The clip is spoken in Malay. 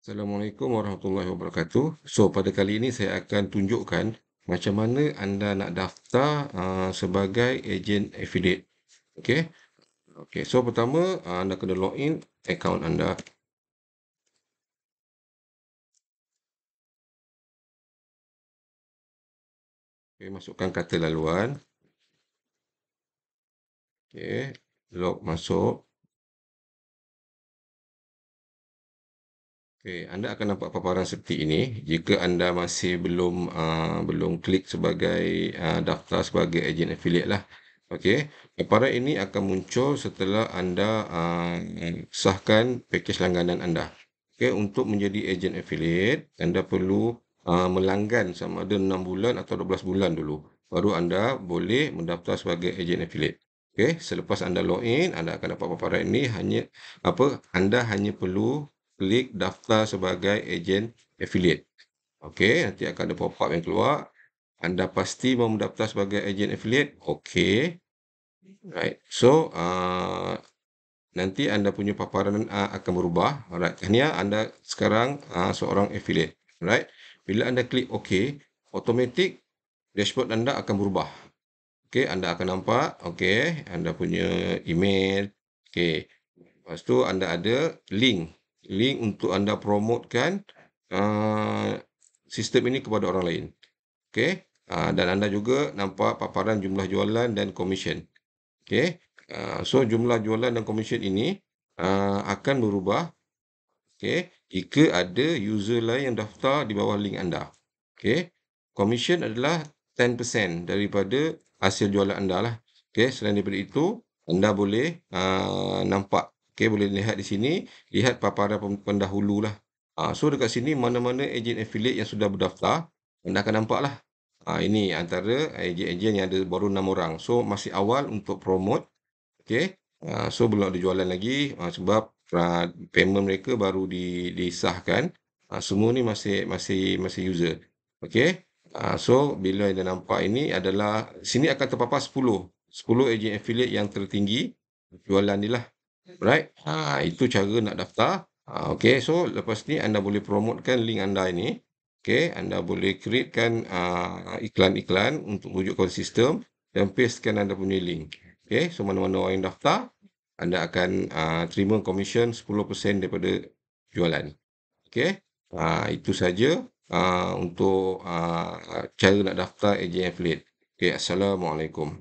Assalamualaikum warahmatullahi wabarakatuh. So, pada kali ini saya akan tunjukkan macam mana anda nak daftar sebagai ejen affiliate. Okey. Okey, so pertama anda kena login akaun anda. Okey, masukkan kata laluan. Okey, log masuk. Okey, anda akan nampak paparan seperti ini. Jika anda masih belum klik sebagai daftar sebagai ejen affiliate lah. Okey, paparan ini akan muncul setelah anda sahkan pakej langganan anda. Okey, untuk menjadi ejen affiliate, anda perlu melanggan sama ada 6 bulan atau 12 bulan dulu. Baru anda boleh mendaftar sebagai ejen affiliate. Okey, selepas anda login, anda akan dapat paparan ini. Anda hanya perlu klik daftar sebagai ejen affiliate. Okey, nanti akan ada pop-up yang keluar. Anda pasti mahu mendaftar sebagai ejen affiliate? Okey. Right. So, nanti anda punya paparan akan berubah. Alright. Tahniah, anda sekarang seorang affiliate. Right. Bila anda klik OK, automatik dashboard anda akan berubah. Okey, anda akan nampak, okey, anda punya email. Okey. Lepas tu anda ada link untuk anda promotekan sistem ini kepada orang lain. Okey. Dan anda juga nampak paparan jumlah jualan dan komisen. Okey. So jumlah jualan dan komisen ini akan berubah, okey, jika ada user lain yang daftar di bawah link anda. Okey. Komisen adalah 10% daripada hasil jualan anda lah. Okey, selain daripada itu, anda boleh nampak, okey, boleh lihat di sini, lihat paparan pendahulu lah. So dekat sini mana-mana ejen affiliate yang sudah berdaftar, anda akan nampak lah. Ini antara ejen-ejen yang ada baru 6 orang. So masih awal untuk promote. Okey. So belum ada jualan lagi sebab payment mereka baru disahkan. Semua ni masih user. Okey. So bila anda nampak ini adalah sini akan terpapar 10 ejen affiliate yang tertinggi jualan ni lah. Right? Itu cara nak daftar. Okey, so lepas ni anda boleh promotekan link anda ini. Okey, anda boleh createkan iklan-iklan untuk wujudkan sistem dan pastekan anda punya link. Okey, so mana-mana orang yang daftar, anda akan terima komisen 10% daripada jualan. Okey, itu saja untuk cara nak daftar ejen affiliate. Okey, Assalamualaikum.